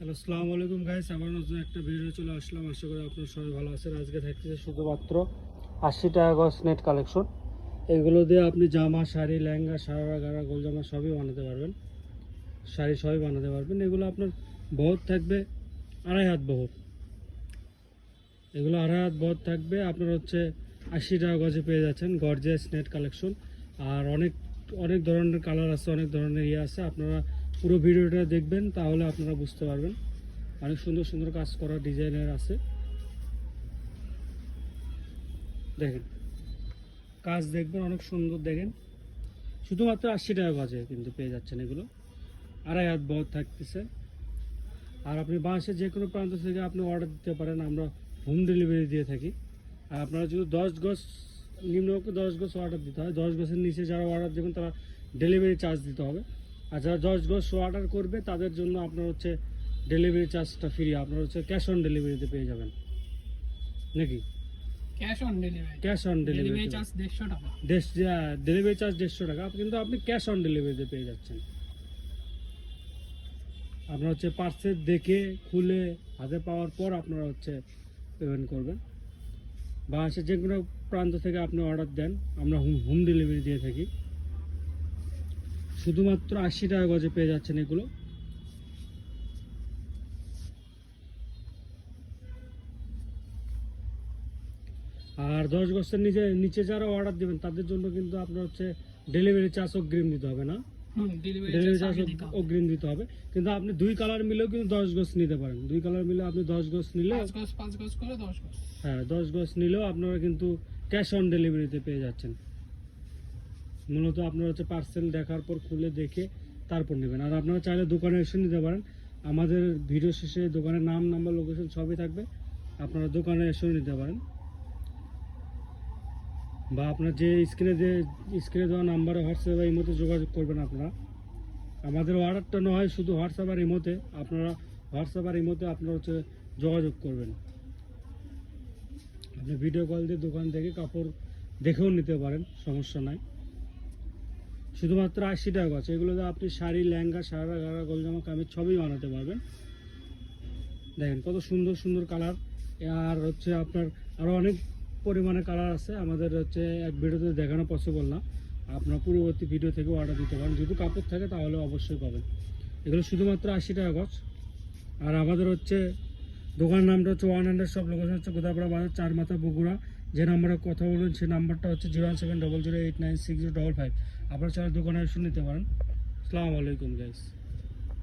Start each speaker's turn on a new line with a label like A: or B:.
A: Hello, আসসালামু আলাইকুম guys. আবার নতুন একটা ভিডিও চলে আসলাম। আশা করি আপনারা সবাই ভালো আছেন। আজকে থাকতেছে শুধুমাত্র 80 টাকা গজ নেট কালেকশন। এগুলো দিয়ে আপনি জামা, শাড়ি, লেহেঙ্গা, সারারা, গারা, গোলজামা সবই বানাতে পারবেন। শাড়ি সবই বানাতে পারবেন। এগুলো আপনার বহর থাকবে 2.5 হাত বহর। এগুলো 2.5 হাত বহর থাকবে। আপনার হচ্ছে 80 টাকা গজে পেয়ে যাচ্ছেন গর্জিয়াস নেট কালেকশন। আর অনেক অনেক ধরনের কালার আছে, অনেক ধরনের আছে। আপনারা পুরো ভিডিওটা দেখবেন, তাহলে আপনারা বুঝতে পারবেন। অনেক সুন্দর সুন্দর কাজ করা ডিজাইনের আছে। দেখেন, কাজ দেখবেন অনেক সুন্দর। দেখেন, শুধুমাত্র 80 টাকা গজে কিন্তু পেয়ে যাচ্ছেন এগুলো। 2.5 হাত বহর থাকতেছে। আর আপনি বাংলাদেশের যে কোনো প্রান্ত থেকে আপনি অর্ডার দিতে পারেন, আমরা হোম ডেলিভারি দিয়ে থাকি। আর আপনারা যদি 10 গজ নিম্নপক্ষে 10 গজ অর্ডার দিতে হয়। 10 গজের নিচে যারা অর্ডার দেবেন তারা ডেলিভারি চার্জ দিতে হবে। আর যারা 10 গজ অর্ডার করবে তাদের জন্য আপনার হচ্ছে ডেলিভারি চার্জটা ফ্রি। আপনার হচ্ছে ক্যাশ অন ডেলিভারিতে পেয়ে যাবেন নাকি?
B: Cash on delivery,
A: cash on
B: delivery
A: delivery
B: charge 150 টাকা।
A: ডেলিভারি চার্জ 150 টাকা, কিন্তু আপনি ক্যাশ অন ডেলিভারিতে পেয়ে যাচ্ছেন। আপনার হচ্ছে পার্সেল দেখে খুলে হাতে পাওয়ার পর আপনারা হচ্ছে পেমেন্ট করবেন। বাংলাদেশের যে কোনো প্রান্ত থেকে আপনি অর্ডার দেন, আমরা হোম ডেলিভারি দিয়ে থাকি। শুধুমাত্র 80 টাকা গজে পেয়ে যাচ্ছেন এগুলো। আর 10 গজের নিচে যারা অর্ডার দেবেন তাদের জন্য কিন্তু আপনার হচ্ছে ডেলিভারি চার্জ অগ্রিম দিতে হবে না। ডেলিভারি চার্জ অগ্রিম দিতে হবে। কিন্তু আপনি 2 কালার মিলেও কিন্তু 10 গজ নিতে পারেন। 2 কালার মিলে আপনি 10 গজ নিলে
B: 5 গজ করে 10 গজ।
A: হ্যাঁ, 10 গজ নিলেও আপনারা কিন্তু ক্যাশ অন ডেলিভারিতে পেয়ে যাচ্ছেন। মূলত আপনারা হচ্ছে পার্সেল দেখার পর খুলে দেখে তারপর নেবেন। আর আপনারা চাইলে দোকানে এসে নিতে পারেন। আমাদের ভিডিও শেষে দোকানের নাম, নাম্বার, লোকেশন সবই থাকবে। আপনারা দোকানে এসেও নিতে পারেন, বা আপনার যে স্ক্রিনে দেওয়া নাম্বারে হোয়াটসঅ্যাপ বা ইমোতে যোগাযোগ করবেন। আপনারা আমাদের অর্ডারটা নয় শুধু হোয়াটসঅ্যাপ আর ইমোতে, আপনারা হোয়াটসঅ্যাপ আর ইমোতে আপনারা হচ্ছে যোগাযোগ করবেন। আপনি ভিডিও কল দিয়ে দোকান থেকে কাপড় দেখেও নিতে পারেন, সমস্যা নাই। শুধুমাত্র 80 টাকা গজ। এগুলোতে আপনি শাড়ি, লেহেঙ্গা, সারা, গারা, গোলজামা, কামিজ সবই বানাতে পারবেন। দেখেন কত সুন্দর সুন্দর কালার। আর হচ্ছে আপনার আরও অনেক পরিমাণে কালার আছে। আমাদের হচ্ছে এক ভিডিওতে দেখানো পসিবল না। আপনার পূর্ববর্তী ভিডিও থেকে অর্ডার দিতে পারেন। যদি কাপড় থাকে তাহলে অবশ্যই পাবেন। এগুলো শুধুমাত্র 80 টাকা গজ। আর আমাদের হচ্ছে দোকানের নামটা হচ্ছে 100 শপ, লোকেশন হচ্ছে গোদাপাড়া বাজার, 4 মাথা, বগুড়া। যে নাম্বারে কথা বলবেন সেই নাম্বারটা হচ্ছে 01700089605। আপনারা চাইলে দোকানে এসে নিতে পারেন। আসসালামু আলাইকুম গাইস।